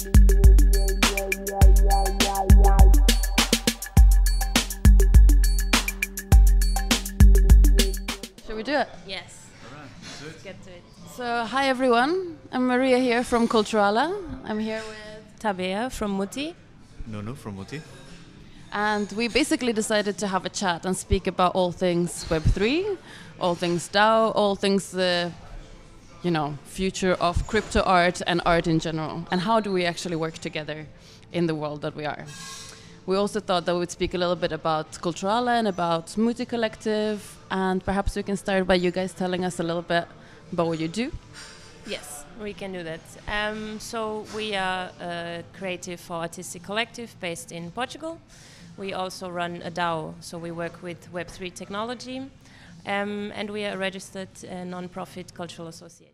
Shall we do it? Yes. Alright, Let's get to it. So, hi everyone. I'm Maria here from Culturala. I'm here with... Tabea from Muti. Nuno from Muti. And we basically decided to have a chat and speak about all things Web3, all things DAO, all things the, future of crypto art and art in general. And how do we actually work together in the world that we are? We also thought that we'd speak a little bit about Culturala and about Muti Collective. And perhaps we can start by you guys telling us a little bit about what you do. Yes, we can do that. So we are a creative or artistic collective based in Portugal. We also run a DAO, so we work with Web3 technology. And we are a registered non-profit cultural association.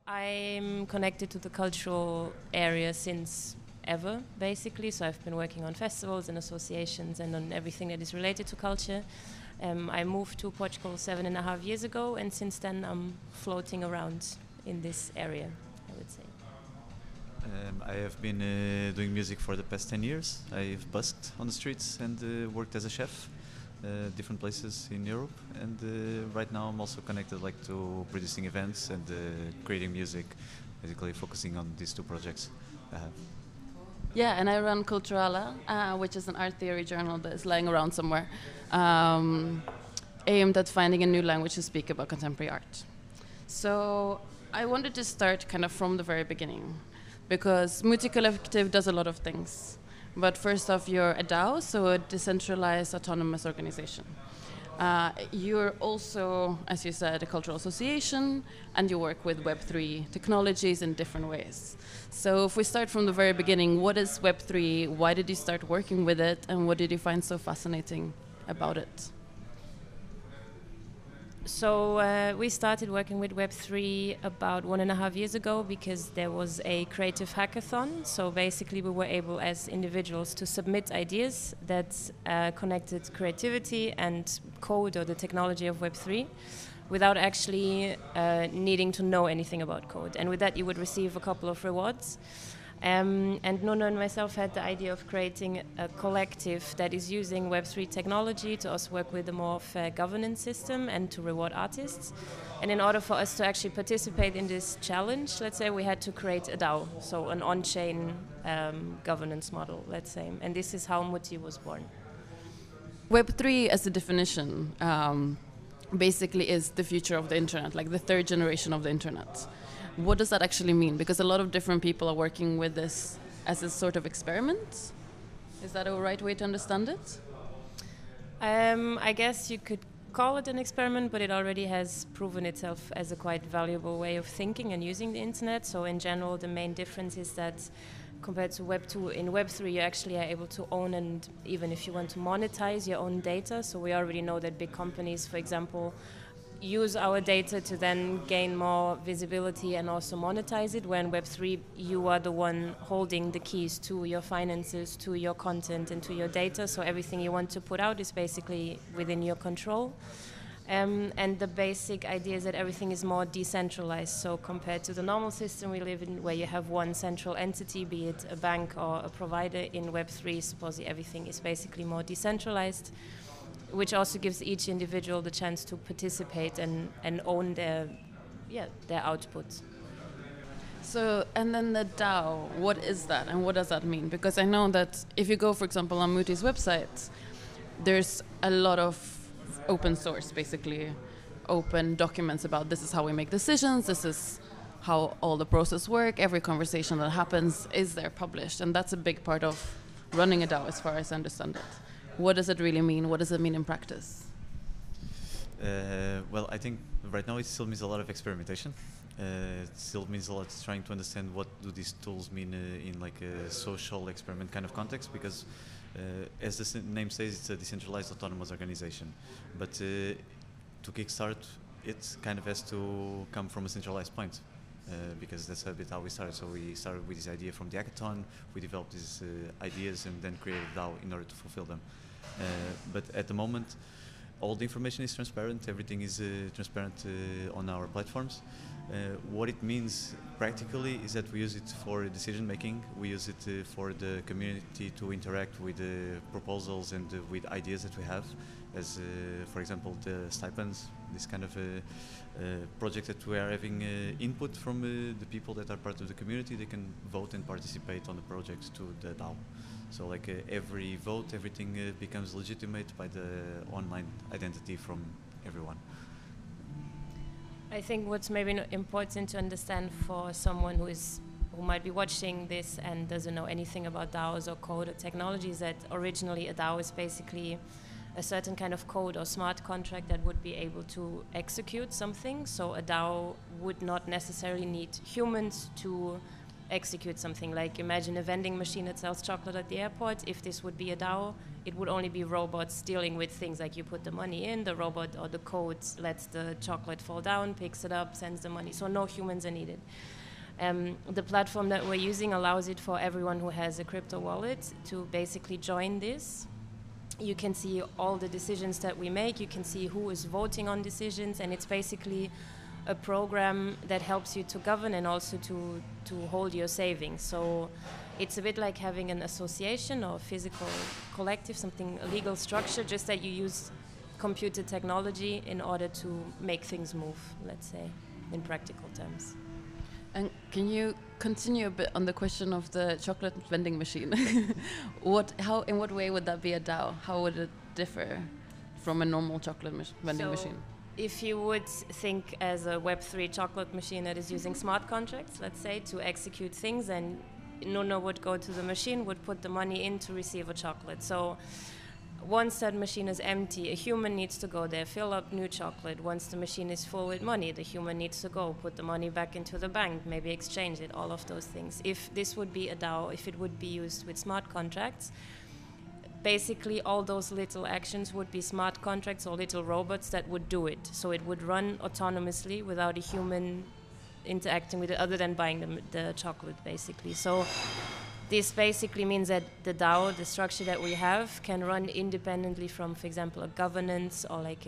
I'm connected to the cultural area since ever, basically. So I've been working on festivals and associations and on everything that is related to culture. I moved to Portugal 7.5 years ago, and since then I'm floating around in this area, I would say. I have been doing music for the past 10 years. I've busked on the streets and worked as a chef, different places in Europe. And right now I'm also connected to producing events and creating music, basically focusing on these two projects I have. Yeah, and I run Culturala, which is an art theory journal that is lying around somewhere, aimed at finding a new language to speak about contemporary art. So I wanted to start kind of from the very beginning, because Muti Collective does a lot of things. But first off, you're a DAO, so a decentralized autonomous organization. You're also, as you said, a cultural association, and you work with Web3 technologies in different ways. So if we start from the very beginning, what is Web3? Why did you start working with it? And what did you find so fascinating about it? So we started working with Web3 about 1.5 years ago because there was a creative hackathon. So basically we were able as individuals to submit ideas that connected creativity and code or the technology of Web3 without actually needing to know anything about code. And with that you would receive a couple of rewards. And Nuno and myself had the idea of creating a collective that is using Web3 technology to also work with a more fair governance system and to reward artists. And in order for us to actually participate in this challenge, let's say, we had to create a DAO, so an on-chain governance model, let's say. And this is how Muti was born. Web3 as a definition basically is the future of the internet, like the third generation of the internet. What does that actually mean? Because a lot of different people are working with this as a sort of experiment. Is that a right way to understand it? I guess you could call it an experiment, but it already has proven itself as a quite valuable way of thinking and using the internet. So in general, the main difference is that compared to Web 2, in Web 3 you actually are able to own and even if you want to monetize your own data. So we already know that big companies, for example, use our data to then gain more visibility and also monetize it, where in Web3 you are the one holding the keys to your finances, to your content and to your data, so everything you want to put out is basically within your control. And the basic idea is that everything is more decentralized, so compared to the normal system we live in where you have one central entity, be it a bank or a provider, in Web3 supposedly everything is basically more decentralized, which also gives each individual the chance to participate and own their output. So, and then the DAO, what is that and what does that mean? Because I know that if you go, for example, on Muti's website, there's a lot of open source, basically open documents about this is how we make decisions, this is how all the process work, every conversation that happens is there published, and that's a big part of running a DAO as far as I understand it. What does it really mean? What does it mean in practice? Well, I think right now it still means a lot of experimentation. It still means a lot trying to understand what do these tools mean in like a social experiment kind of context, because as the name says, it's a decentralized autonomous organization. But to kickstart, it kind of has to come from a centralized point. Because that's a bit how we started. So we started with this idea from the hackathon, we developed these ideas and then created DAO in order to fulfill them. But at the moment, all the information is transparent. Everything is transparent on our platforms. What it means practically is that we use it for decision making. We use it for the community to interact with proposals and with ideas that we have, as for example the stipends, this kind of project that we are having input from the people that are part of the community. They can vote and participate on the project to the DAO. So like every vote, everything becomes legitimate by the online identity from everyone. I think what's maybe important to understand for someone who might be watching this and doesn't know anything about DAOs or code or technology is that originally a DAO is basically a certain kind of code or smart contract that would be able to execute something. So a DAO would not necessarily need humans to execute something. Like imagine a vending machine that sells chocolate at the airport. If this would be a DAO, it would only be robots dealing with things like you put the money in, the robot or the code lets the chocolate fall down, picks it up, sends the money. So no humans are needed. The platform that we're using allows it for everyone who has a crypto wallet to basically join this. You can see all the decisions that we make. You can see who is voting on decisions, and it's basically a program that helps you to govern and also to hold your savings. So it's a bit like having an association or physical collective, something, a legal structure, just that you use computer technology in order to make things move, let's say, in practical terms. And can you continue a bit on the question of the chocolate vending machine? In what way would that be a DAO? How would it differ from a normal chocolate vending machine? If you would think as a Web3 chocolate machine that is using smart contracts, let's say, to execute things, and Nuno would go to the machine, would put the money in to receive a chocolate. So once that machine is empty, a human needs to go there, fill up new chocolate. Once the machine is full with money, the human needs to go, put the money back into the bank, maybe exchange it, all of those things. If this would be a DAO, if it would be used with smart contracts, basically all those little actions would be smart contracts or little robots that would do it. So it would run autonomously without a human interacting with it other than buying the chocolate, basically. So this basically means that the DAO, the structure that we have, can run independently from, for example, a governance or like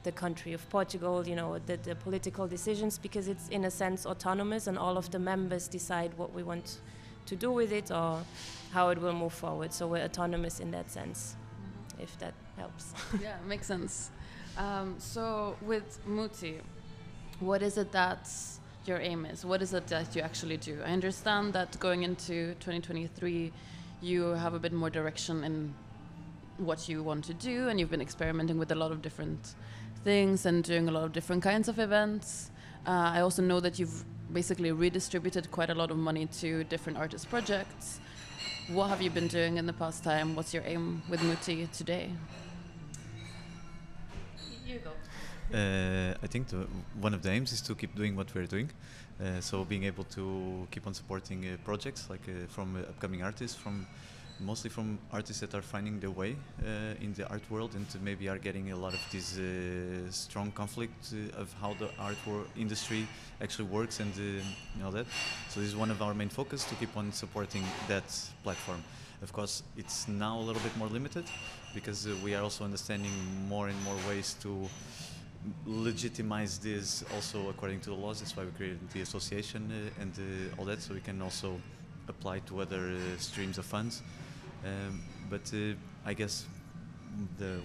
the country of Portugal, you know, the political decisions, because it's in a sense autonomous and all of the members decide what we want to do with it or how it will move forward. So we're autonomous in that sense, if that helps. Yeah, makes sense. So with Muti, what is it that your aim is? What is it that you actually do? I understand that going into 2023, you have a bit more direction in what you want to do, and you've been experimenting with a lot of different things and doing a lot of different kinds of events. I also know that you've basically redistributed quite a lot of money to different artist projects. What have you been doing in the past time? What's your aim with Muti today? You go. I think one of the aims is to keep doing what we're doing. So being able to keep on supporting projects like from upcoming artists, mostly from artists that are finding their way in the art world and maybe are getting a lot of this strong conflict of how the art industry actually works and all that. So this is one of our main focus, to keep on supporting that platform. Of course, it's now a little bit more limited because we are also understanding more and more ways to legitimize this also according to the laws. That's why we created the association and all that, so we can also apply to other streams of funds. But I guess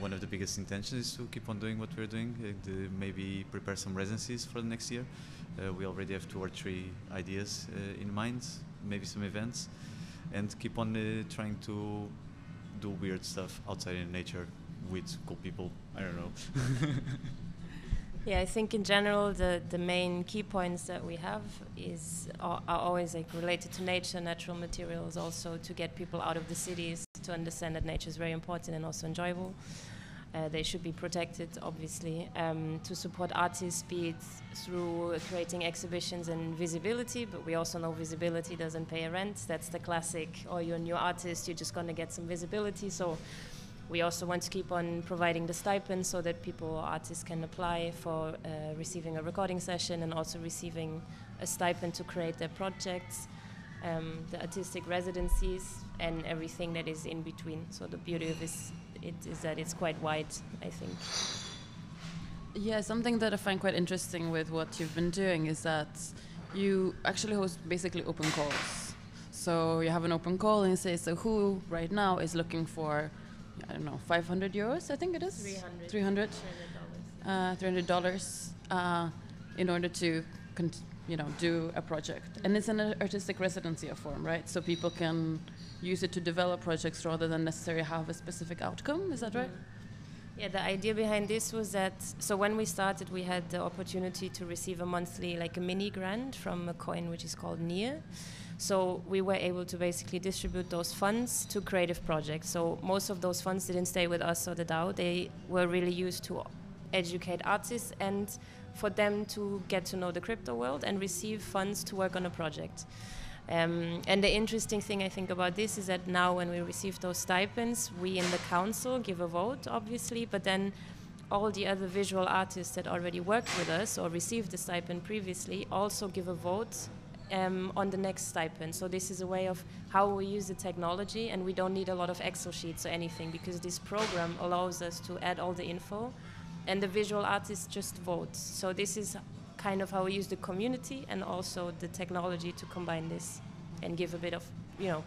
one of the biggest intentions is to keep on doing what we're doing and maybe prepare some residencies for the next year. We already have 2 or 3 ideas in mind, maybe some events, and keep on trying to do weird stuff outside in nature with cool people. I don't know. Yeah, I think in general the main key points that we have are always like related to nature, natural materials, also to get people out of the cities to understand that nature is very important and also enjoyable. They should be protected, obviously. To support artists, be it through creating exhibitions and visibility, but we also know visibility doesn't pay a rent. That's the classic, oh, you're a new artist, you're just going to get some visibility. So we also want to keep on providing the stipend so that people, artists, can apply for receiving a recording session and also receiving a stipend to create their projects, the artistic residencies, and everything that is in between. So the beauty of this it is that it's quite wide, I think. Yeah, something that I find quite interesting with what you've been doing is that you actually host basically open calls. So you have an open call and you say, so who right now is looking for, I don't know, 500 euros, I think it is? 300. $300 in order to do a project. And it's an artistic residency form, right? So people can use it to develop projects rather than necessarily have a specific outcome. Is that right? Yeah, the idea behind this was that, so when we started, we had the opportunity to receive a monthly, like a mini grant from a coin which is called NIA. So we were able to basically distribute those funds to creative projects. So most of those funds didn't stay with us or the DAO. They were really used to educate artists and for them to get to know the crypto world and receive funds to work on a project. And the interesting thing I think about this is that now when we receive those stipends, we in the council give a vote, obviously, but then all the other visual artists that already worked with us or received the stipend previously also give a vote on the next stipend. So this is a way of how we use the technology, and we don't need a lot of Excel sheets or anything because this program allows us to add all the info and the visual artists just vote. So this is kind of how we use the community and also the technology to combine this and give a bit of,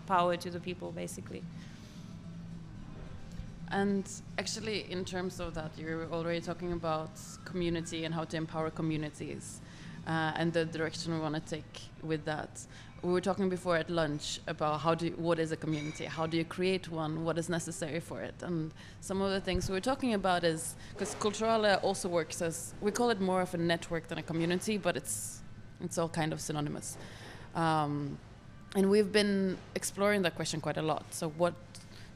power to the people, basically. And actually, in terms of that, you're already talking about community and how to empower communities and the direction we want to take with that. We were talking before at lunch about what is a community? How do you create one? What is necessary for it? And some of the things we were talking about is, because Culturala also works as, we call it more of a network than a community, but it's all kind of synonymous. And we've been exploring that question quite a lot. So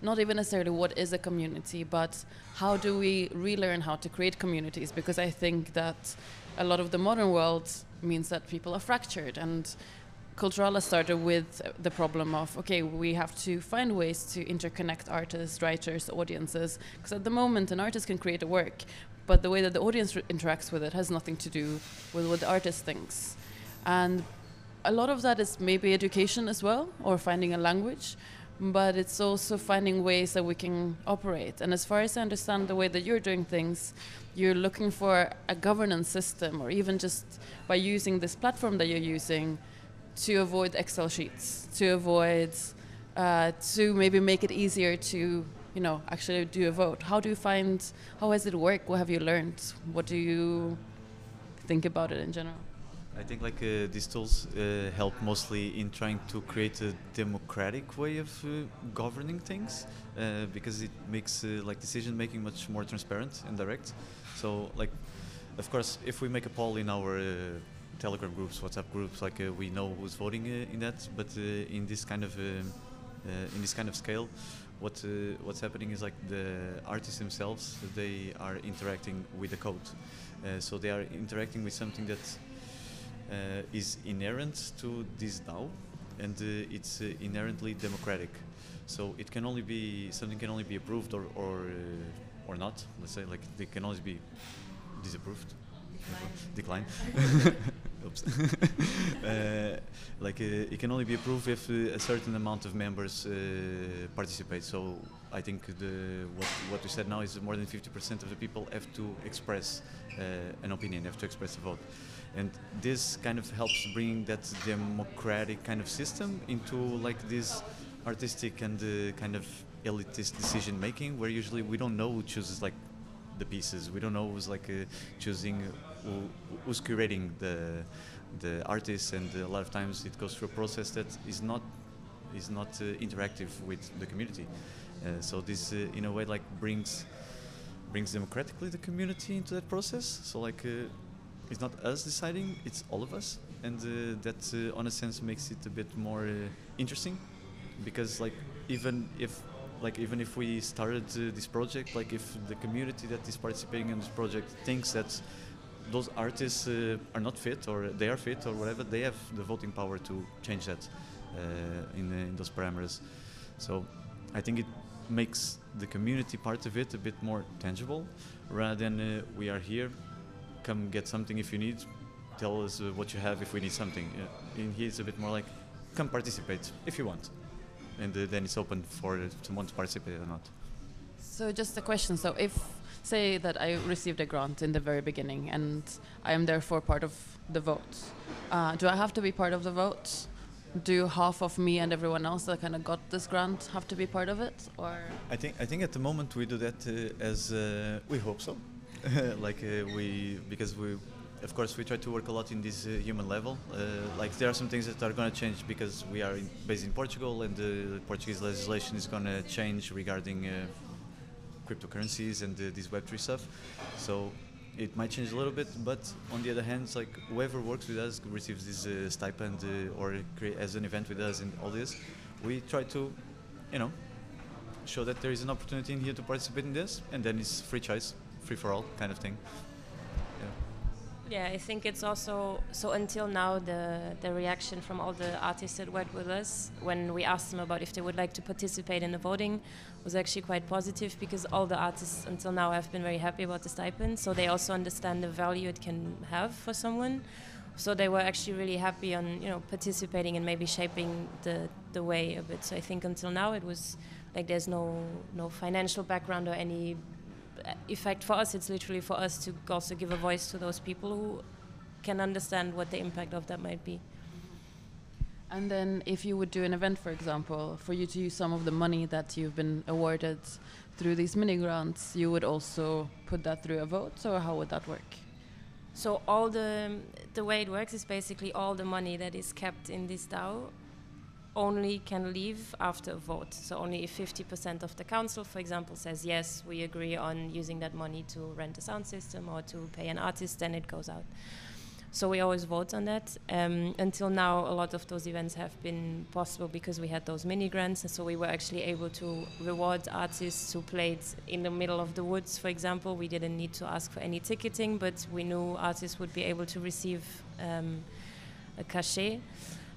not even necessarily what is a community, but how do we relearn how to create communities? Because I think that a lot of the modern world means that people are fractured, and Culturala started with the problem of, okay, we have to find ways to interconnect artists, writers, audiences, because at the moment an artist can create a work, but the way that the audience interacts with it has nothing to do with what the artist thinks. And a lot of that is maybe education as well, or finding a language, but it's also finding ways that we can operate. And as far as I understand the way that you're doing things, you're looking for a governance system, or even just by using this platform that you're using, to avoid Excel sheets, to maybe make it easier to, actually do a vote. How has it worked? What have you learned? What do you think about it in general? I think these tools help mostly in trying to create a democratic way of governing things, because it makes decision making much more transparent and direct. So of course, if we make a poll in our Telegram groups, WhatsApp groups, we know who's voting in that. But in this kind of scale, what's happening is the artists themselves, they are interacting with the code. So they are interacting with something that is inherent to this DAO, and it's inherently democratic. So something can only be approved or not. Let's say they can always be disapproved. Decline. Oops. It can only be approved if a certain amount of members participate. So I think what we said now is more than 50% of the people have to express an opinion, have to express a vote, and this kind of helps bring that democratic kind of system into this artistic and kind of elitist decision making, where usually we don't know who chooses the pieces. We don't know who's choosing who's curating the artists, and a lot of times it goes through a process that is not interactive with the community. So this in a way brings democratically the community into that process. So it's not us deciding, it's all of us, and that on a sense makes it a bit more interesting, because even if we started this project, if the community that is participating in this project thinks that those artists are not fit, or they are fit, or whatever, they have the voting power to change that in those parameters. So I think it makes the community part of it a bit more tangible, rather than we are here, come get something if you need, tell us what you have if we need something. In here it's a bit more come participate if you want. And then it's open for someone to participate or not. So just a question. So if, say that I received a grant in the very beginning and I am therefore part of the vote, do I have to be part of the vote? Do half of me and everyone else that kind of got this grant have to be part of it, or? I think at the moment we do that as we hope so, because we, of course, we try to work a lot in this human level. Like there are some things that are going to change because we are based in Portugal, and the Portuguese legislation is going to change regarding cryptocurrencies and this Web3 stuff. So it might change a little bit, but on the other hand, it's like whoever works with us receives this stipend or as an event with us and all this. We try to, show that there is an opportunity in here to participate in this, and then it's free choice, free for all kind of thing. Yeah, I think it's also, so until now the reaction from all the artists that worked with us when we asked them about if they would like to participate in the voting was actually quite positive, because all the artists until now have been very happy about the stipend, so they also understand the value it can have for someone. So they were actually really happy on participating and maybe shaping the way a bit. So I think until now it was like there's no financial background or any effect for us. It's literally for us to also give a voice to those people who can understand what the impact of that might be. And then if you would do an event, for example, for you to use some of the money that you've been awarded through these mini grants, you would also put that through a vote, or how would that work? So all the way it works is basically all the money that is kept in this DAO only can leave after a vote. So only if 50% of the council, for example, says yes, we agree on using that money to rent a sound system or to pay an artist, then it goes out. So we always vote on that. Until now, a lot of those events have been possible because we had those mini grants, and so we were actually able to reward artists who played in the middle of the woods, for example. We didn't need to ask for any ticketing, but we knew artists would be able to receive a cachet.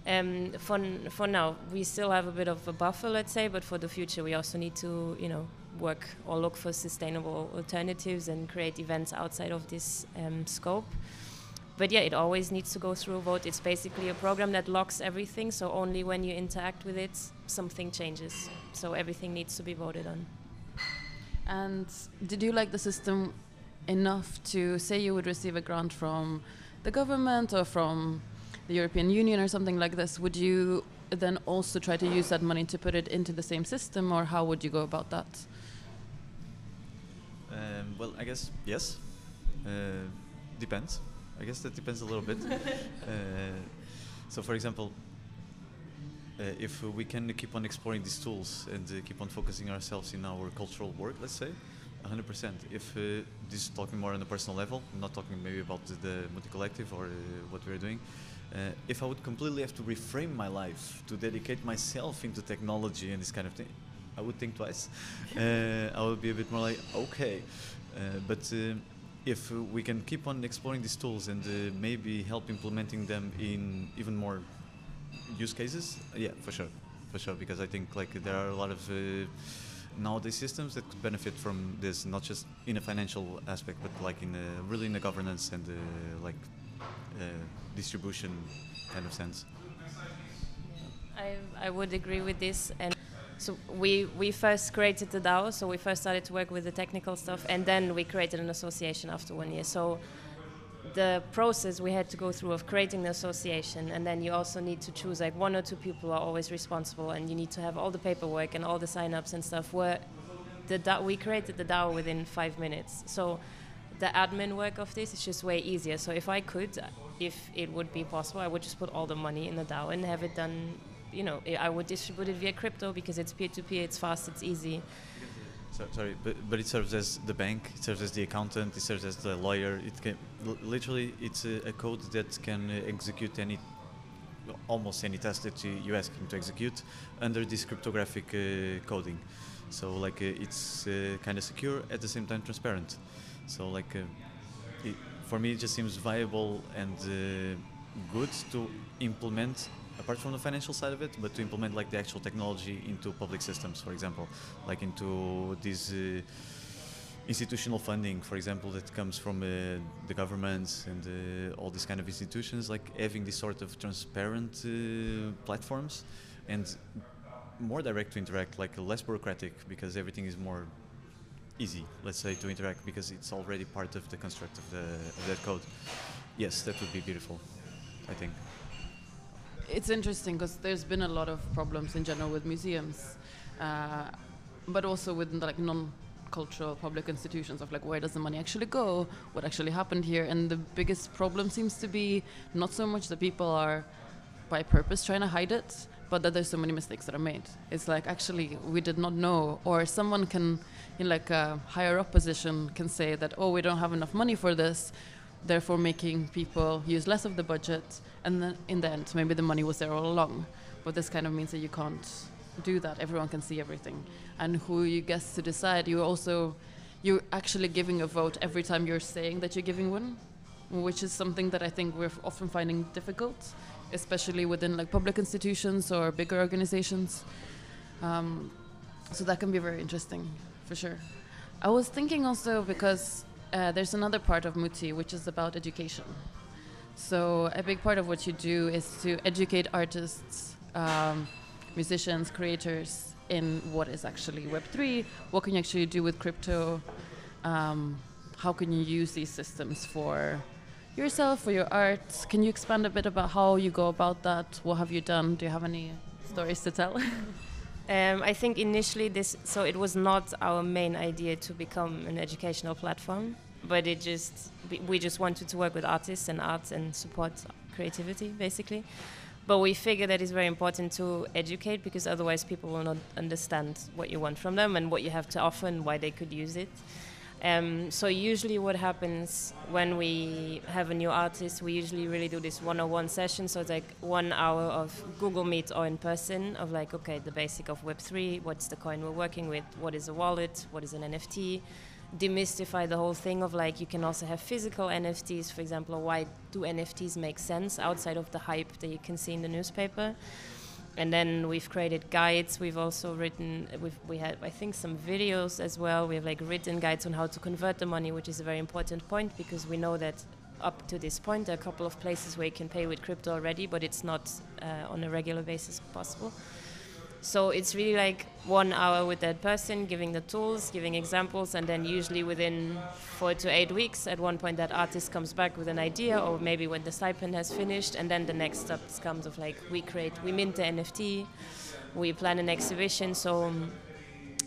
For now, we still have a bit of a buffer, let's say, but for the future, we also need to, work or look for sustainable alternatives and create events outside of this scope. But yeah, it always needs to go through a vote. It's basically a program that locks everything, so only when you interact with it, something changes. So everything needs to be voted on. And did you like the system enough to say you would receive a grant from the government or from the European Union or something like this? Would you then also try to use that money to put it into the same system, or how would you go about that? Well, I guess yes. Depends. I guess that depends a little bit. So, for example, if we can keep on exploring these tools and keep on focusing ourselves in our cultural work, let's say, 100%. If this is talking more on a personal level, I'm not talking maybe about the Muti Collective or what we're doing. If I would completely have to reframe my life to dedicate myself into technology and this kind of thing, I would think twice. I would be a bit more like, okay. But if we can keep on exploring these tools and maybe help implementing them in even more use cases, yeah, for sure, because I think there are a lot of nowadays systems that could benefit from this, not just in a financial aspect, but really in a governance and distribution kind of sense. I would agree with this. And so we first created the DAO, so we first started to work with the technical stuff, and then we created an association after 1 year. So the process we had to go through of creating the association, and then you also need to choose 1 or 2 people are always responsible, and you need to have all the paperwork and all the sign-ups and stuff. We created the DAO within 5 minutes. So the admin work of this is just way easier. So if it would be possible, I would just put all the money in the DAO and have it done. I would distribute it via crypto because it's peer-to-peer, it's fast, it's easy. Sorry, but it serves as the bank, it serves as the accountant, it serves as the lawyer. It can literally, it's a code that can execute almost any task that you ask him to execute under this cryptographic coding. So it's kind of secure, at the same time transparent. So for me, it just seems viable and good to implement, apart from the financial side of it, but to implement the actual technology into public systems, for example, into this institutional funding, for example, that comes from the governments and all these kind of institutions, having this sort of transparent platforms and more direct to interact, less bureaucratic, because everything is more easy, let's say, to interact because it's already part of the construct of that code. Yes, that would be beautiful, I think. It's interesting because there's been a lot of problems in general with museums, but also with like non-cultural public institutions of like where does the money actually go, what actually happened here, and the biggest problem seems to be not so much that people are by purpose trying to hide it, but that there's so many mistakes that are made. It's like actually we did not know, or someone can in like a higher up position can say that, oh, we don't have enough money for this, therefore making people use less of the budget, and then in the end maybe the money was there all along. But this kind of means that you can't do that. Everyone can see everything, and who you guess to decide, you're actually giving a vote every time you're saying that you're giving one, which is something that I think we're often finding difficult, especially within like public institutions or bigger organizations. So that can be very interesting for sure. I was thinking also because there's another part of muti which is about education. So a big part of what you do is to educate artists, musicians, creators in what is actually Web3, what can you actually do with crypto, how can you use these systems for yourself, for your art. Can you expand a bit about how you go about that? What have you done? Do you have any stories to tell? I think initially it was not our main idea to become an educational platform, but we just wanted to work with artists and art and support creativity, basically. But we figured that it's very important to educate because otherwise people will not understand what you want from them and what you have to offer and why they could use it. So usually what happens when we have a new artist, we usually really do this 101 session. So it's like 1 hour of Google Meet or in person of like, okay, the basic of Web3, what's the coin we're working with, what is a wallet, what is an NFT, demystify the whole thing of like, you can also have physical NFTs, for example, why do NFTs make sense outside of the hype that you can see in the newspaper. And then we've created guides. We've also written, we had, I think, some videos as well. We have like written guides on how to convert the money, which is a very important point because we know that up to this point, there are a couple of places where you can pay with crypto already, but it's not on a regular basis possible. So it's really like 1 hour with that person, giving the tools, giving examples, and then usually within 4 to 8 weeks, at one point that artist comes back with an idea, or maybe when the stipend has finished, and then the next steps comes of like, we mint the NFT, we plan an exhibition. So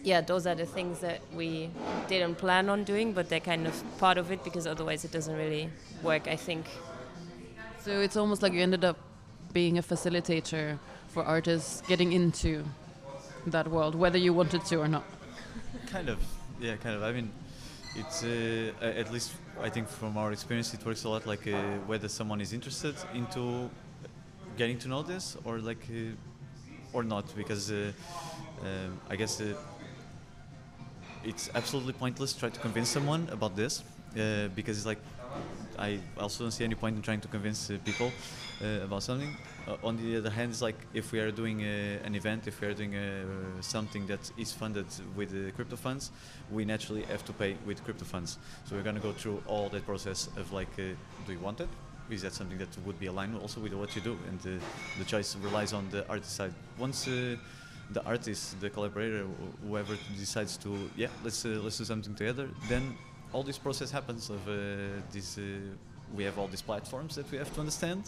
yeah, those are the things that we didn't plan on doing, but they're kind of part of it because otherwise it doesn't really work, I think. So it's almost like you ended up being a facilitator for artists getting into that world, whether you wanted to or not. Kind of, yeah, kind of. I mean, it's at least I think from our experience, it works a lot like whether someone is interested into getting to know this or like or not, because I guess it's absolutely pointless to try to convince someone about this because it's like I also don't see any point in trying to convince people about something. On the other hand, it's like if we are doing an event, if we are doing something that is funded with crypto funds, we naturally have to pay with crypto funds. So we're going to go through all that process of like, do you want it? Is that something that would be aligned also with what you do? And the choice relies on the artist side. Once the artist, the collaborator, whoever decides to, yeah, let's do something together, then all this process happens of this. We have all these platforms that we have to understand,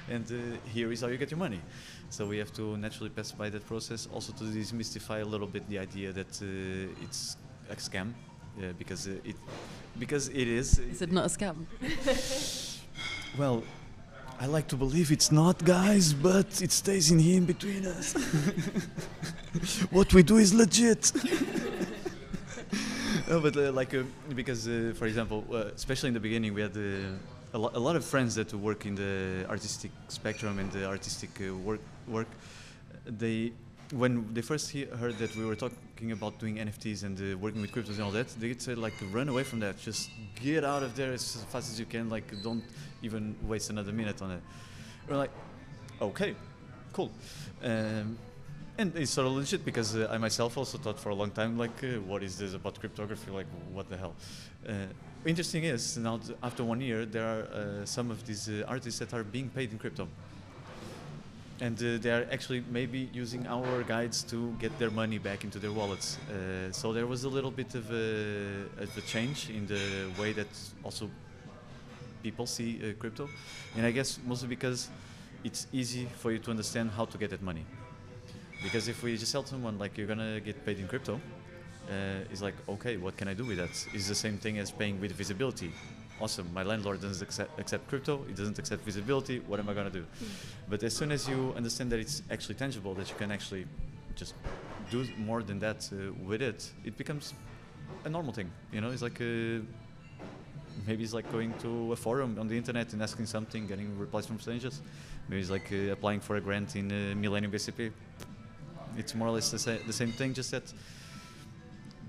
and here is how you get your money. So we have to naturally pass by that process, also to demystify a little bit the idea that it's a scam, because it is. Is it not a scam? Well, I like to believe it's not, guys, but it stays in here in between us. What we do is legit. No, but because, for example, especially in the beginning, we had a lot of friends that work in the artistic spectrum and the artistic work. When they first heard that we were talking about doing NFTs and working with cryptos and all that, they said like, run away from that. Just get out of there as fast as you can. Like, don't even waste another minute on it. We're like, okay, cool. And it's sort of legit because I myself also thought for a long time, like, what is this about cryptography? Like, what the hell? Interesting is, now after 1 year, there are some of these artists that are being paid in crypto. And they are actually maybe using our guides to get their money back into their wallets. So there was a little bit of a change in the way that also people see crypto. And I guess mostly because it's easy for you to understand how to get that money. Because if we just tell someone like you're gonna get paid in crypto, it's like, okay, what can I do with that? It's the same thing as paying with visibility. Awesome, my landlord doesn't accept crypto, it doesn't accept visibility, what am I gonna do? But as soon as you understand that it's actually tangible, that you can actually just do more than that with it, it becomes a normal thing, you know? It's like, maybe it's like going to a forum on the internet and asking something, getting replies from strangers. Maybe it's like applying for a grant in Millennium BCP. It's more or less the same thing, just that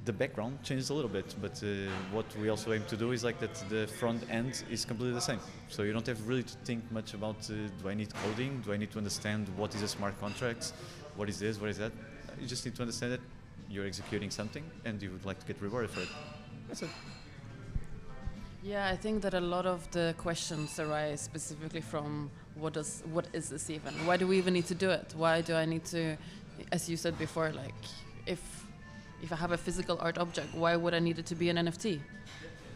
the background changes a little bit, but what we also aim to do is like that the front end is completely the same. So you don't have really to think much about do I need coding, do I need to understand what is a smart contract, what is this, what is that. You just need to understand that you're executing something and you would like to get rewarded for it. That's it. Yeah, I think that a lot of the questions arise specifically from what is this even? Why do we even need to do it? Why do I need to, as you said before, like if I have a physical art object, why would I need it to be an NFT?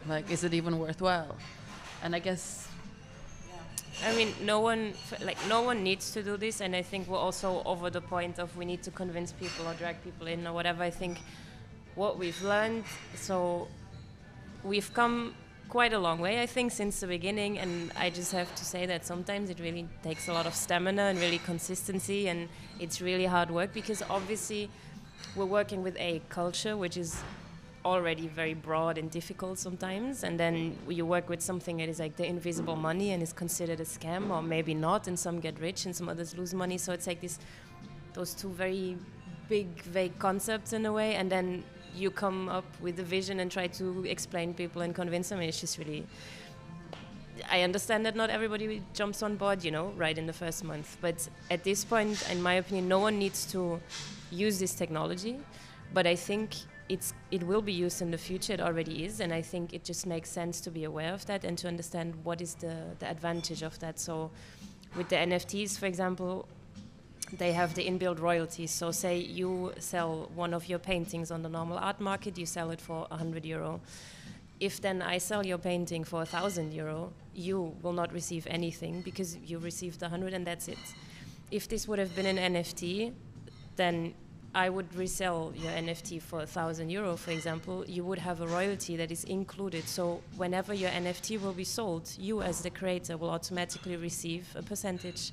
Like, is it even worthwhile? And I guess, I mean, no one needs to do this, and I think we're also over the point of we need to convince people or drag people in or whatever. I think what we've learned, so we've come quite a long way, I think, since the beginning, and I just have to say that sometimes it really takes a lot of stamina and really consistency, and it's really hard work because obviously we're working with a culture which is already very broad and difficult sometimes, and then you work with something that is like the invisible money and is considered a scam, or maybe not, and some get rich and some others lose money. So it's like those two very big, vague concepts in a way, and then you come up with a vision and try to explain people and convince them. It's just really, I understand that not everybody jumps on board, right in the first month. But at this point, in my opinion, no one needs to use this technology. But I think it will be used in the future. It already is. And I think it just makes sense to be aware of that and to understand what is the advantage of that. So with the NFTs, for example, they have the inbuilt royalties. So say you sell one of your paintings on the normal art market, you sell it for €100. If then I sell your painting for €1,000, you will not receive anything because you received 100 and that's it. If this would have been an NFT, then I would resell your NFT for €1,000, for example. You would have a royalty that is included. So whenever your NFT will be sold, you as the creator will automatically receive a percentage.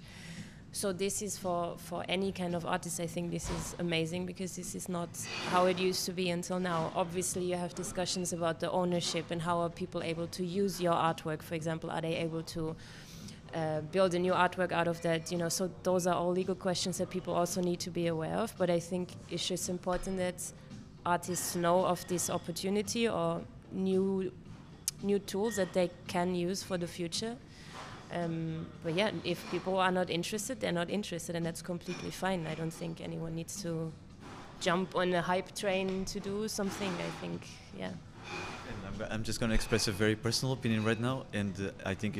So this is for any kind of artist. I think this is amazing because this is not how it used to be until now. Obviously, you have discussions about the ownership and how are people able to use your artwork. For example, are they able to build a new artwork out of that? So those are all legal questions that people also need to be aware of. But I think it's just important that artists know of this opportunity or new tools that they can use for the future. But yeah, if people are not interested, they're not interested, and that's completely fine. I don't think anyone needs to jump on a hype train to do something. I think, yeah. And I'm just going to express a very personal opinion right now, and I think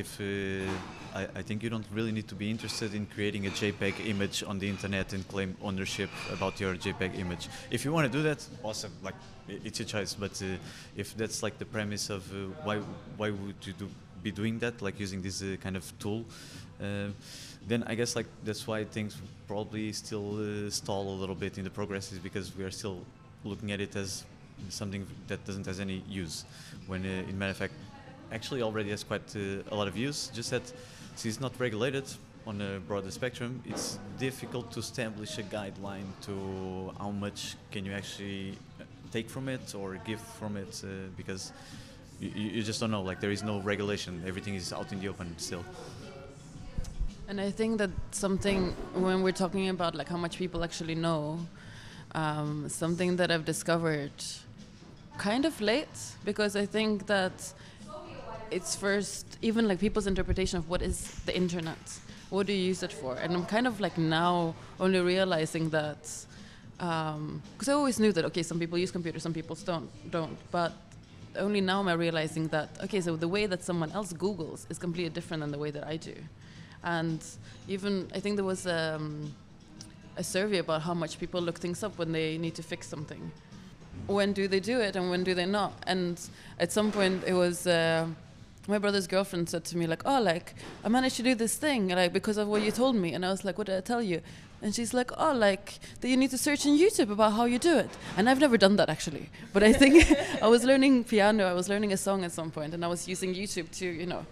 I think you don't really need to be interested in creating a JPEG image on the internet and claim ownership about your JPEG image. If you want to do that, awesome, like it's your choice. But if that's like the premise of why would you be doing that, like using this kind of tool, then I guess like that's why things probably still stall a little bit in the progress, is because we are still looking at it as something that doesn't have any use, when in matter of fact actually already has quite a lot of use. Just that since it's not regulated on a broader spectrum, it's difficult to establish a guideline to how much can you actually take from it or give from it, because you just don't know. Like, there is no regulation. Everything is out in the open still. And I think that something, when we're talking about like how much people actually know, something that I've discovered kind of late, because I think that it's first, even like people's interpretation of what is the internet, what do you use it for? And I'm kind of like now only realizing that, because I always knew that, okay, some people use computers, some people don't, but only now am I realizing that, okay, so the way that someone else Googles is completely different than the way that I do. And even I think there was a survey about how much people look things up when they need to fix something. When do they do it and when do they not? And at some point it was my brother's girlfriend said to me like, oh, like I managed to do this thing like because of what you told me. And I was like, what did I tell you? And she's like, oh, like that you need to search on YouTube about how you do it. And I've never done that actually, but I think I was learning piano, I was learning a song at some point, and I was using YouTube to, you know,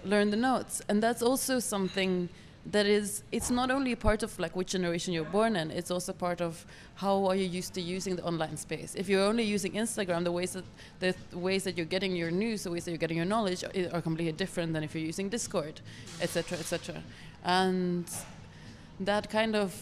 learn the notes. And that's also something that is, it's not only a part of like which generation you're born in, it's also part of how are you used to using the online space. If you're only using Instagram, the ways that you're getting your news, the ways that you're getting your knowledge are completely different than if you're using Discord, etc., etc. And that kind of,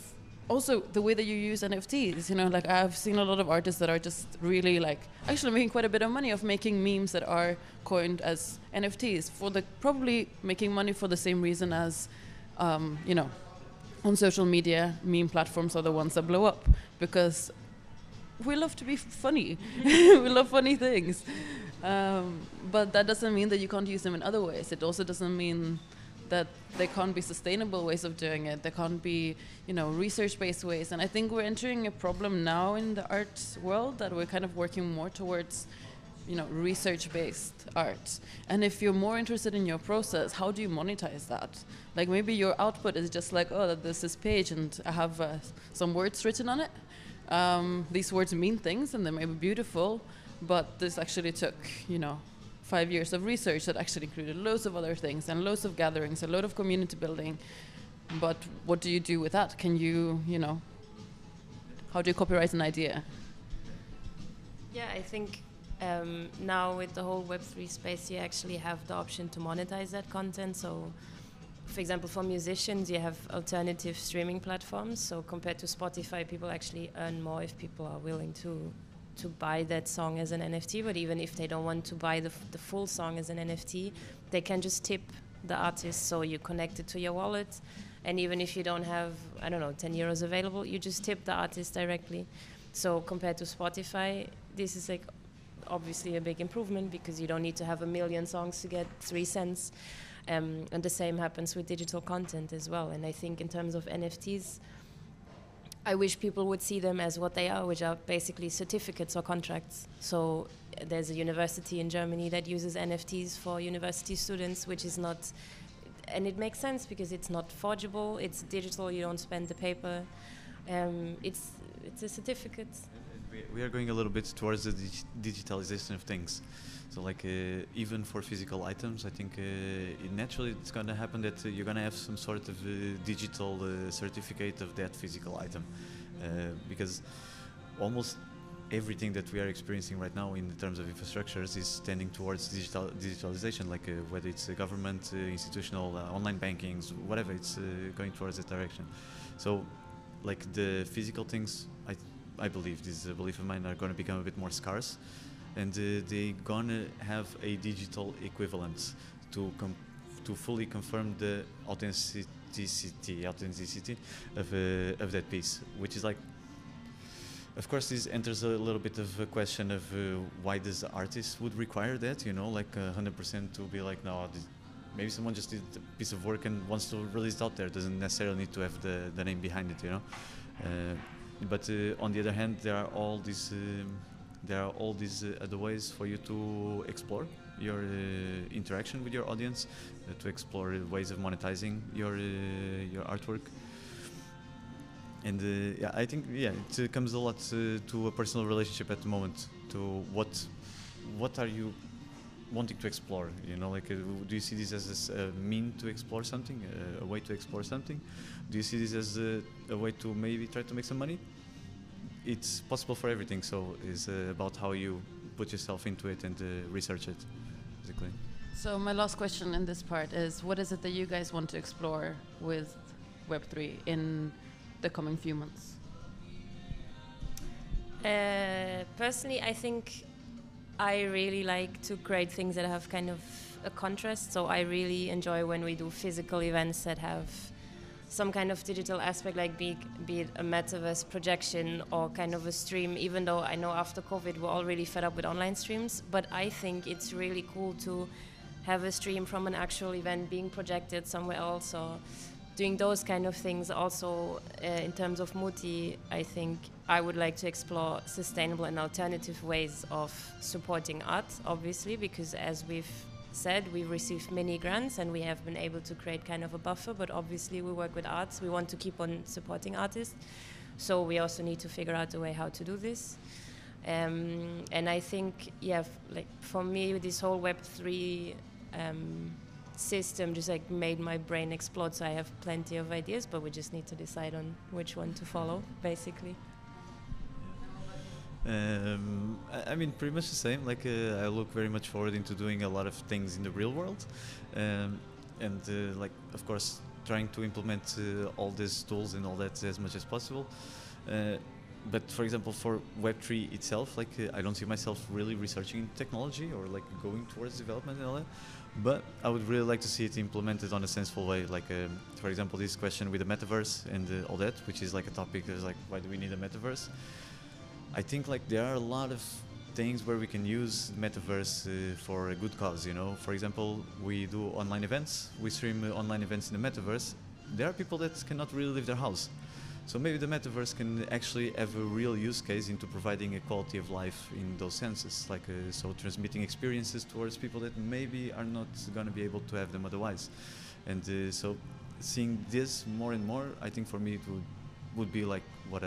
also the way that you use NFTs, you know, like I've seen a lot of artists that are just really like actually making quite a bit of money of making memes that are coined as NFTs for the, probably making money for the same reason as you know, on social media, meme platforms are the ones that blow up because we love to be funny. We love funny things. But that doesn't mean that you can't use them in other ways. It also doesn't mean that there can't be sustainable ways of doing it. There can't be, you know, research-based ways. And I think we're entering a problem now in the art world that we're kind of working more towards, you know, research-based art. And if you're more interested in your process, how do you monetize that? Like maybe your output is just like, oh, there's this page and I have some words written on it. These words mean things and they may be beautiful, but this actually took, you know, 5 years of research that actually included loads of other things and loads of gatherings, a lot of community building. But what do you do with that? Can you, you know, how do you copyright an idea? Yeah, I think now with the whole Web3 space, you actually have the option to monetize that content. So, for example, for musicians, you have alternative streaming platforms. So compared to Spotify, people actually earn more if people are willing to buy that song as an NFT. But even if they don't want to buy the full song as an NFT, they can just tip the artist. So you connect it to your wallet. And even if you don't have, I don't know, 10 euros available, you just tip the artist directly. So compared to Spotify, this is like obviously a big improvement because you don't need to have 1 million songs to get 3 cents. And the same happens with digital content as well. And I think in terms of NFTs, I wish people would see them as what they are, which are basically certificates or contracts. So there's a university in Germany that uses NFTs for university students, which is not, and it makes sense because it's not forgeable, it's digital, you don't spend the paper. It's a certificate. We are going a little bit towards the digitalization of things. So like even for physical items, I think naturally it's going to happen that you're going to have some sort of digital certificate of that physical item. Because almost everything that we are experiencing right now in terms of infrastructures is tending towards digitalization, like whether it's government, institutional, online bankings, whatever, it's going towards that direction. So like the physical things, I believe, this is a belief of mine, are going to become a bit more scarce, and they're going to have a digital equivalent to fully confirm the authenticity of that piece, which is like, of course, this enters a little bit of a question of why does the artist would require that, you know, like 100% to be like, no, maybe someone just did a piece of work and wants to release it out there, doesn't necessarily need to have the name behind it, you know. But on the other hand, there are all these other ways for you to explore your interaction with your audience, to explore ways of monetizing your artwork. And yeah, I think it comes a lot to a personal relationship at the moment. To what are you wanting to explore? You know, like do you see this as a mean to explore something, a way to explore something? Do you see this as a way to maybe try to make some money? It's possible for everything, so it's about how you put yourself into it and research it, basically. So my last question in this part is, what is it that you guys want to explore with Web3 in the coming few months? Personally, I think I really like to create things that have kind of a contrast. So I really enjoy when we do physical events that have some kind of digital aspect, like be it a metaverse projection or kind of a stream, even though I know after COVID we're all really fed up with online streams. But I think it's really cool to have a stream from an actual event being projected somewhere else, or doing those kind of things. Also, in terms of muti, I think I would like to explore sustainable and alternative ways of supporting art, obviously, because as we've said, we've received many grants and we have been able to create kind of a buffer, but obviously we work with arts. We want to keep on supporting artists. So we also need to figure out a way how to do this. And I think, yeah, like for me, this whole Web3 system just like made my brain explode. So I have plenty of ideas, but we just need to decide on which one to follow, basically. I mean, pretty much the same. Like, I look very much forward into doing a lot of things in the real world, and like, of course, trying to implement all these tools and all that as much as possible. But for example, for Web3 itself, like, I don't see myself really researching technology or like going towards development and all that. But I would really like to see it implemented on a sensible way. Like, for example, this question with the metaverse and all that, which is like a topic that's like, why do we need a metaverse? I think like there are a lot of things where we can use metaverse for a good cause, you know. For example, we do online events, we stream online events in the metaverse. There are people that cannot really leave their house. So maybe the metaverse can actually have a real use case into providing a quality of life in those senses, like so transmitting experiences towards people that maybe are not going to be able to have them otherwise. And so seeing this more and more, I think for me it would be like what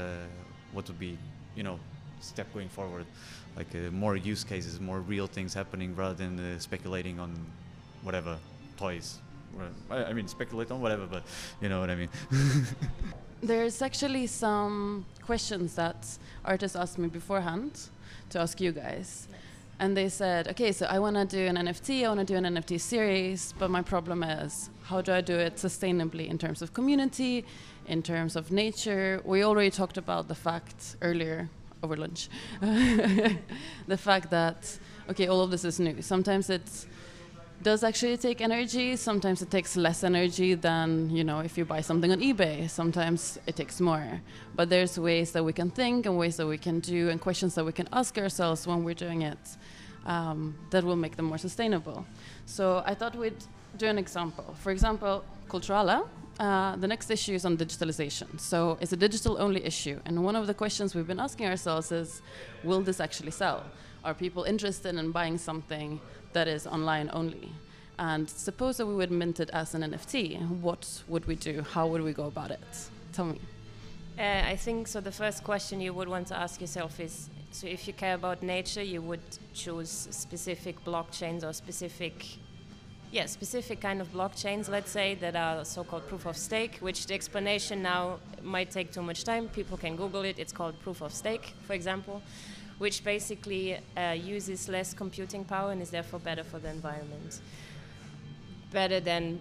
would be, you know, step going forward, like more use cases, more real things happening rather than speculating on whatever toys. I mean, speculate on whatever, but you know what I mean. There's actually some questions that artists asked me beforehand to ask you guys. Nice. And they said, okay, so I want to do an NFT, I want to do an NFT series, but my problem is, how do I do it sustainably in terms of community, in terms of nature? We already talked about the fact earlier over lunch, the fact that, okay, all of this is new. Sometimes it does actually take energy. Sometimes it takes less energy than, you know, if you buy something on eBay. Sometimes it takes more. But there's ways that we can think and ways that we can do and questions that we can ask ourselves when we're doing it that will make them more sustainable. So I thought we'd do an example. For example, Culturala, the next issue is on digitalization. So it's a digital-only issue. And one of the questions we've been asking ourselves is, will this actually sell? Are people interested in buying something that is online only? And suppose that we would mint it as an NFT. What would we do? How would we go about it? Tell me. I think so. The first question you would want to ask yourself is, so if you care about nature, you would choose specific blockchains or specific kind of blockchains, let's say, that are so-called proof of stake, which the explanation now might take too much time. People can Google it. It's called proof of stake, for example, which basically uses less computing power and is therefore better for the environment. Better than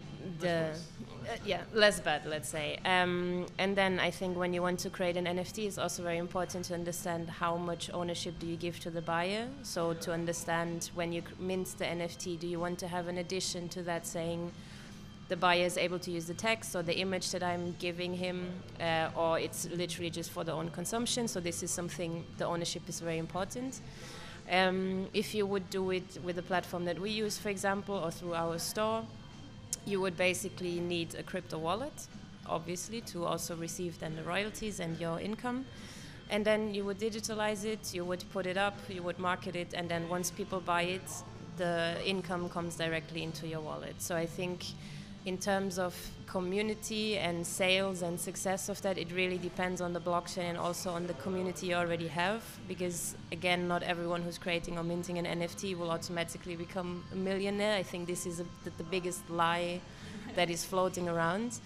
less bad, let's say. And then I think when you want to create an NFT, it's also very important to understand how much ownership do you give to the buyer. So to understand when you mint the NFT, do you want to have an addition to that saying the buyer is able to use the text or the image that I'm giving him, or it's literally just for their own consumption. So this is something, the ownership is very important. If you would do it with the platform that we use, for example, or through our store, you would basically need a crypto wallet, obviously, to also receive then the royalties and your income. And then you would digitalize it, you would put it up, you would market it, and then once people buy it, the income comes directly into your wallet. So I think in terms of community and sales and success of that, it really depends on the blockchain and also on the community you already have, because again, not everyone who's creating or minting an NFT will automatically become a millionaire. I think this is the biggest lie that is floating around.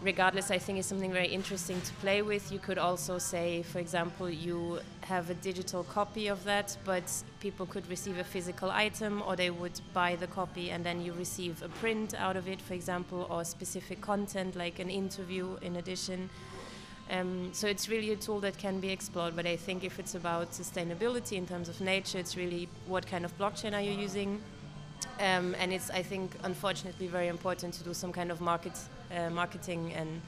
Regardless, I think it's something very interesting to play with. You could also say, for example, you have a digital copy of that, but people could receive a physical item, or they would buy the copy and then you receive a print out of it, for example, or specific content like an interview in addition. So it's really a tool that can be explored, but I think if it's about sustainability in terms of nature, it's really what kind of blockchain are you using? And it's, I think, unfortunately very important to do some kind of marketing and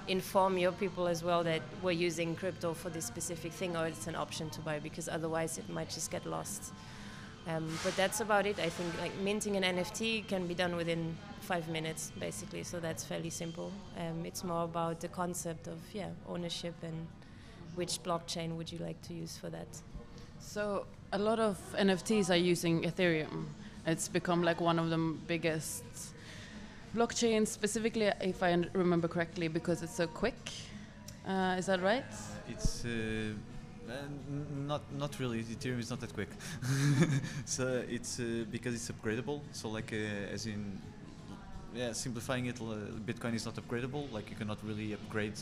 inform your people as well that we're using crypto for this specific thing, or it's an option to buy, because otherwise it might just get lost But that's about it. I think like minting an NFT can be done within 5 minutes, basically. So that's fairly simple. It's more about the concept of ownership and which blockchain would you like to use for that. So a lot of NFTs are using Ethereum. It's become like one of the biggest blockchains, specifically, if I remember correctly, because it's so quick. Is that right? It's not really. Ethereum is not that quick. So it's because it's upgradable. So like as in, simplifying it, Bitcoin is not upgradable. Like you cannot really upgrade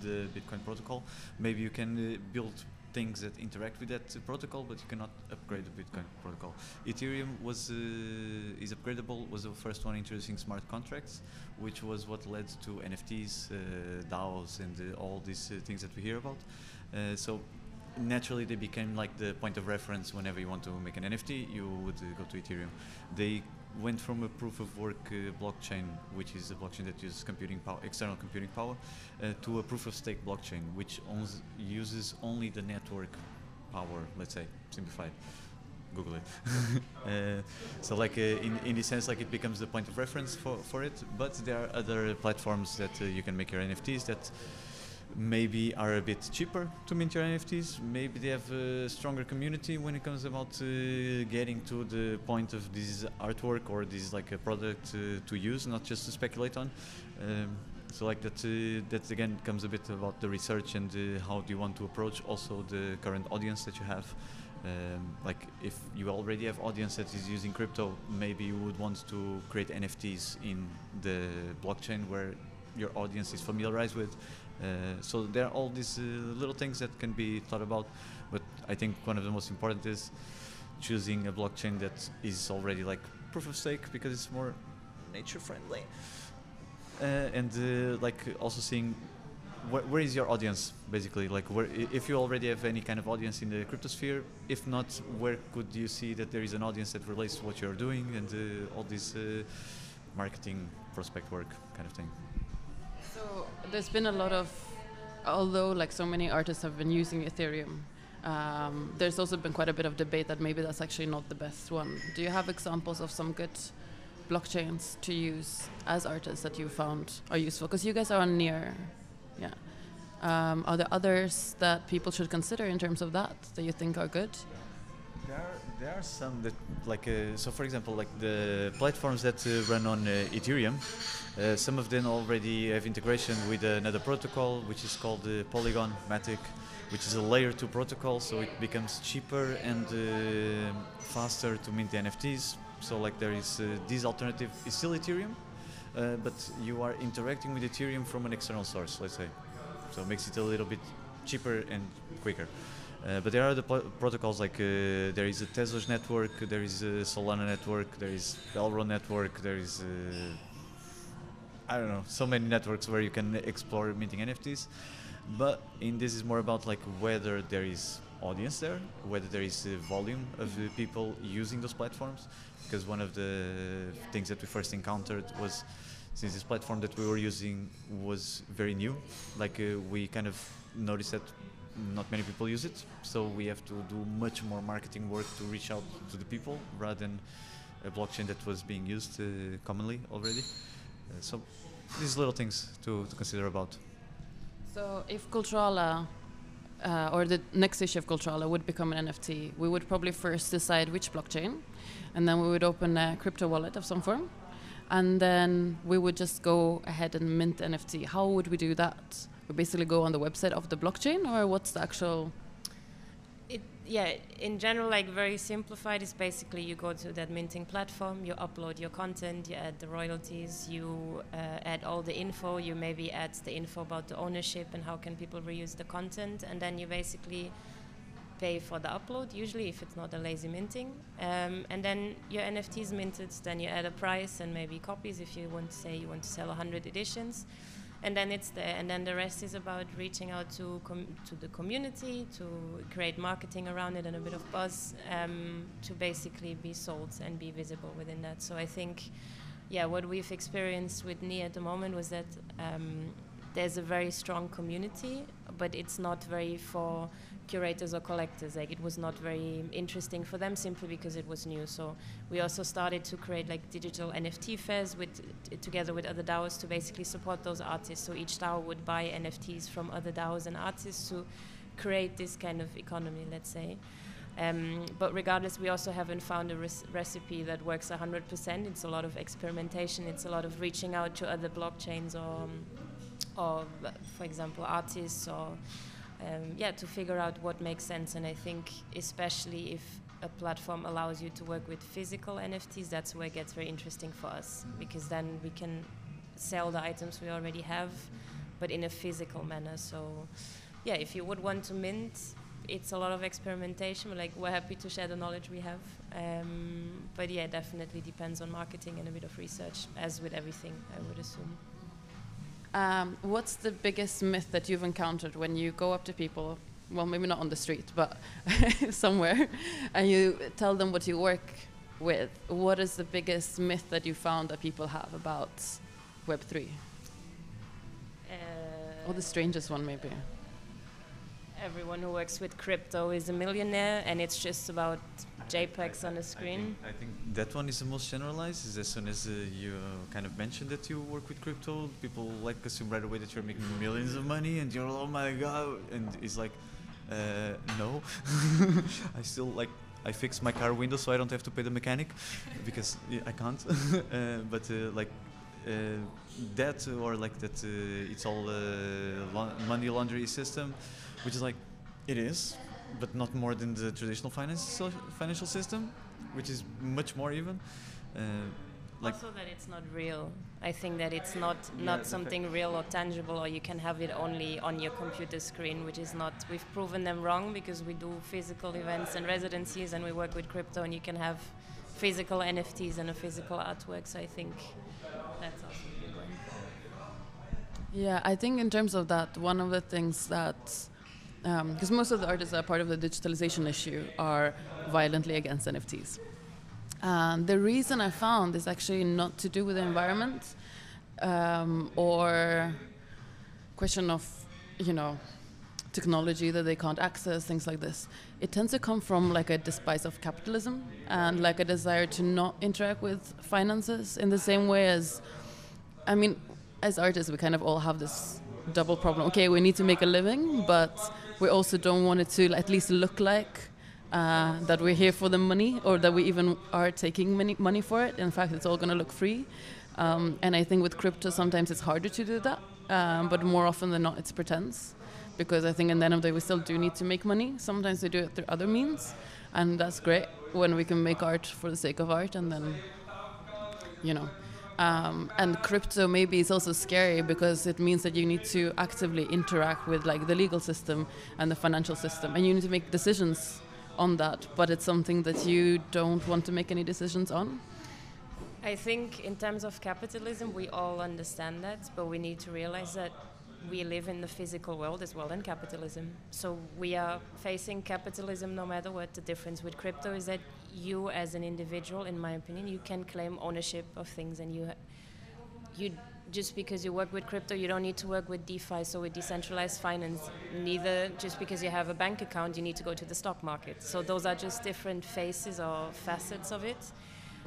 the Bitcoin protocol. Maybe you can build things that interact with that protocol, but you cannot upgrade the Bitcoin protocol. Ethereum is upgradable, was the first one introducing smart contracts, which was what led to NFTs, DAOs, and all these things that we hear about. So naturally they became like the point of reference. Whenever you want to make an NFT, you would go to Ethereum. They went from a proof of work blockchain, which is a blockchain that uses computing power, external computing power, to a proof of stake blockchain, which uses only the network power, let's say, simplified. Google it. So like in this sense, like it becomes the point of reference for it, but there are other platforms that you can make your NFTs that maybe are a bit cheaper to mint your NFTs. Maybe they have a stronger community when it comes about getting to the point of this artwork or this like a product to use, not just to speculate on. So like that again comes a bit about the research and how do you want to approach also the current audience that you have. Like if you already have audience that is using crypto, maybe you would want to create NFTs in the blockchain where your audience is familiarized with. So there are all these little things that can be thought about, but I think one of the most important is choosing a blockchain that is already like proof of stake because it's more nature friendly, and like also seeing where is your audience basically, like where if you already have any kind of audience in the cryptosphere. If not, where could you see that there is an audience that relates to what you're doing, and all this marketing prospect work kind of thing. So there's been a lot of, although like so many artists have been using Ethereum, there's also been quite a bit of debate that maybe that's actually not the best one. Do you have examples of some good blockchains to use as artists that you found are useful? Because you guys are on Near, yeah. Are there others that people should consider in terms of that you think are good? There are some that like so for example like the platforms that run on Ethereum, some of them already have integration with another protocol which is called Polygon Matic, which is a layer 2 protocol, so it becomes cheaper and faster to mint the NFTs. So like there is this alternative is still Ethereum, but you are interacting with Ethereum from an external source, let's say, so it makes it a little bit cheaper and quicker. But there are the protocols like there is a Tezos network, there is a Solana network, there is Elrond network, there is I don't know, so many networks where you can explore minting NFTs. But in this is more about like whether there is audience there, whether there is a volume of people using those platforms. Because one of the things that we first encountered was, since this platform that we were using was very new, like we kind of noticed that not many people use it, so we have to do much more marketing work to reach out to the people rather than a blockchain that was being used commonly already. So these little things to consider about. So if Culturala or the next issue of Culturala would become an NFT, we would probably first decide which blockchain, and then we would open a crypto wallet of some form, and then we would just go ahead and mint NFT. How would we do that? We basically go on the website of the blockchain, or what's the actual? In general, like very simplified, is basically you go to that minting platform, you upload your content, you add the royalties, you add all the info, you maybe add the info about the ownership and how can people reuse the content, and then you basically pay for the upload, usually if it's not a lazy minting, and then your NFT is minted, then you add a price and maybe copies if you want to say you want to sell 100 editions. And then it's there, and then the rest is about reaching out to the community, to create marketing around it and a bit of buzz, to basically be sold and be visible within that. So I think, what we've experienced with NIA at the moment was that there's a very strong community, but it's not very for curators or collectors. Like, it was not very interesting for them simply because it was new. So we also started to create like digital NFT fairs together with other DAOs to basically support those artists. So each DAO would buy NFTs from other DAOs and artists to create this kind of economy, let's say. But regardless, we also haven't found a recipe that works 100%. It's a lot of experimentation. It's a lot of reaching out to other blockchains or for example, artists, or to figure out what makes sense. And I think especially if a platform allows you to work with physical NFTs, that's where it gets very interesting for us, because then we can sell the items we already have, but in a physical manner. So yeah, if you would want to mint, it's a lot of experimentation. We're happy to share the knowledge we have. But yeah, definitely depends on marketing and a bit of research, as with everything, I would assume. What's the biggest myth that you've encountered when you go up to people, well, maybe not on the street, but somewhere, and you tell them what you work with? What is the biggest myth that you found that people have about Web3? Or the strangest one, maybe? Everyone who works with crypto is a millionaire, and it's just about JPEGs on the screen. I think that one is the most generalized. Is as soon as you kind of mention that you work with crypto, people like assume right away that you're making millions of money, and you're, oh my god, and it's like, no. I still I fix my car window so I don't have to pay the mechanic because I can't. But that, or like that, it's all money laundering system, which is like, it is, but not more than the traditional financial system, which is much more even. Also that it's not real. I think that it's not something real or tangible, or you can have it only on your computer screen, which is not. We've proven them wrong, because we do physical events and residencies, and we work with crypto, and you can have physical NFTs and a physical artwork. So I think that's also a good one. Yeah, I think in terms of that, one of the things that, because most of the artists that are part of the digitalization issue are violently against NFTs. The reason I found is actually not to do with the environment or question of, technology that they can't access, things like this. It tends to come from like a despise of capitalism and like a desire to not interact with finances in the same way as, as artists, we kind of all have this double problem. Okay, we need to make a living, but we also don't want it to at least look like that we're here for the money, or that we even are taking money for it. In fact, it's all going to look free. And I think with crypto, sometimes it's harder to do that, but more often than not, it's pretense. Because I think in the end of the day, we still do need to make money. Sometimes we do it through other means, and that's great when we can make art for the sake of art, and then, and crypto maybe is also scary because it means that you need to actively interact with like the legal system and the financial system, and you need to make decisions on that, but it's something that you don't want to make any decisions on. I think in terms of capitalism, we all understand that, but we need to realize that we live in the physical world as well in capitalism. So we are facing capitalism no matter what. The difference with crypto is that you as an individual, in my opinion, you can claim ownership of things, and you just because you work with crypto, you don't need to work with DeFi, so with decentralized finance. Neither just because you have a bank account, you need to go to the stock market. So those are just different faces or facets of it.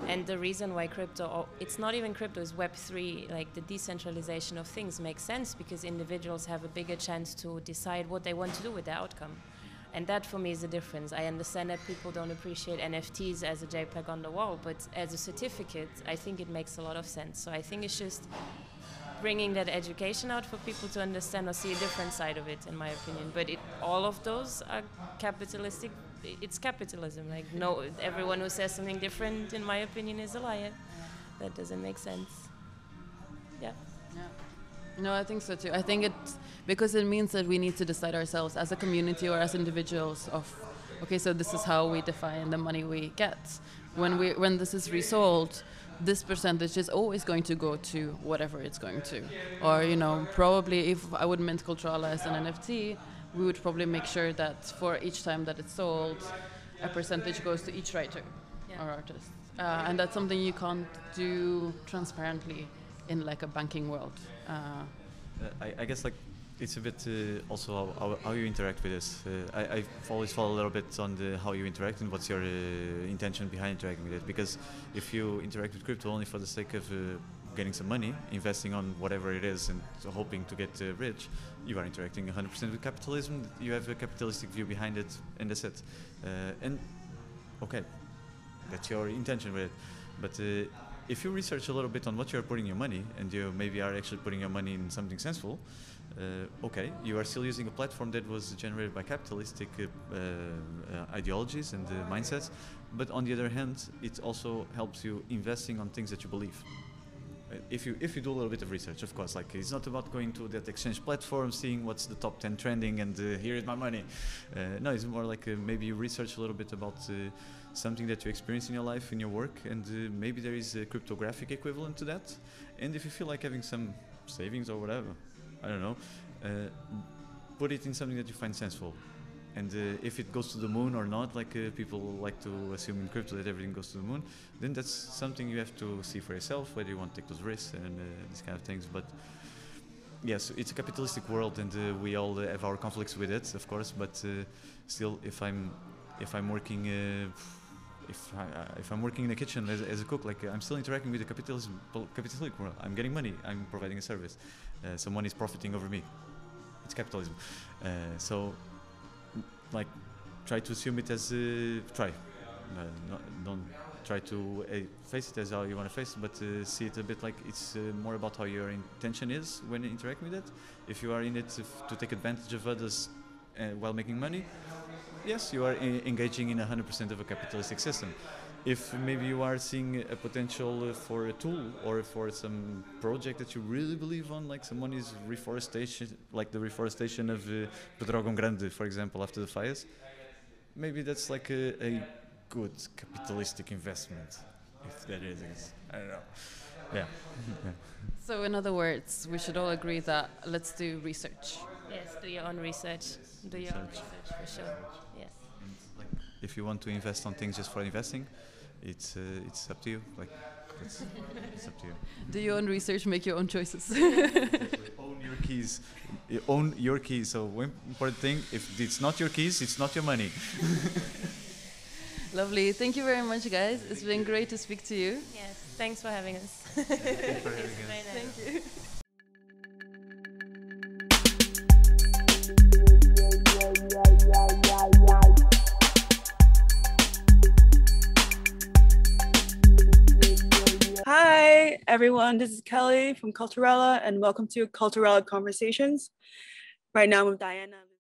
And the reason why crypto, it's not even crypto, it's Web3, like the decentralization of things makes sense because individuals have a bigger chance to decide what they want to do with their outcome. And that for me is the difference. I understand that people don't appreciate NFTs as a JPEG on the wall, but as a certificate, I think it makes a lot of sense. So I think it's just bringing that education out for people to understand or see a different side of it, in my opinion. But all of those are capitalistic. It's capitalism. Like, no, everyone who says something different, in my opinion, is a liar. That doesn't make sense. Yeah. No, I think so too. I think it's because it means that we need to decide ourselves as a community or as individuals of, okay, so this is how we define the money we get. When this is resold, this percentage is always going to go to whatever it's going to. Or, probably if I would mint Culturala as an NFT, we would probably make sure that for each time that it's sold, a percentage goes to each writer or artist. And that's something you can't do transparently in like a banking world. I guess like it's a bit also how you interact with this. I've always follow a little bit on how you interact and what's your intention behind interacting with it. Because if you interact with crypto only for the sake of getting some money, investing on whatever it is and hoping to get rich, you are interacting 100% with capitalism. You have a capitalistic view behind it, and that's it. And okay, that's your intention with it. But if you research a little bit on what you're putting your money, and you maybe are actually putting your money in something sensible, okay, you are still using a platform that was generated by capitalistic ideologies and mindsets, but on the other hand, it also helps you investing on things that you believe. If you do a little bit of research, of course, like it's not about going to that exchange platform, seeing what's the top 10 trending and here is my money. No, it's more like maybe you research a little bit about something that you experience in your life, in your work, and maybe there is a cryptographic equivalent to that. And if you feel like having some savings or whatever, I don't know, put it in something that you find sensible. And if it goes to the moon or not, like people like to assume in crypto that everything goes to the moon, then that's something you have to see for yourself, whether you want to take those risks and these kind of things. But yes, it's a capitalistic world, and we all have our conflicts with it, of course. But still, if I'm working, if I'm working in a kitchen as a cook, like I'm still interacting with the capitalistic world. I'm getting money. I'm providing a service. Someone is profiting over me. It's capitalism. So. Like, try to assume it as don't try to face it as how you want to face it, but see it a bit like it's more about how your intention is when interacting with it. If you are in it to take advantage of others while making money, yes, you are engaging in 100% of a capitalistic system. If maybe you are seeing a potential for a tool or for some project that you really believe on, like someone is reforestation, like the reforestation of Pedrógão Grande, for example, after the fires, maybe that's like a good capitalistic investment, if that is. I don't know. Yeah. So in other words, we should all agree that let's do research. Yes, do your own research. Do your own research for sure. Yes. And like, if you want to invest on things just for investing, it's up to you. Like, it's up to you. Do your own research, make your own choices. Own your keys. Own your keys. So one important thing: if it's not your keys, it's not your money. Lovely. Thank you very much, guys. It's been great to speak to you. Yes. Thanks for having us. Thanks for having us. Very nice. Thank you. Hi, everyone. This is Kelly from Culturala, and welcome to Culturala Conversations. Right now, I'm with Diana.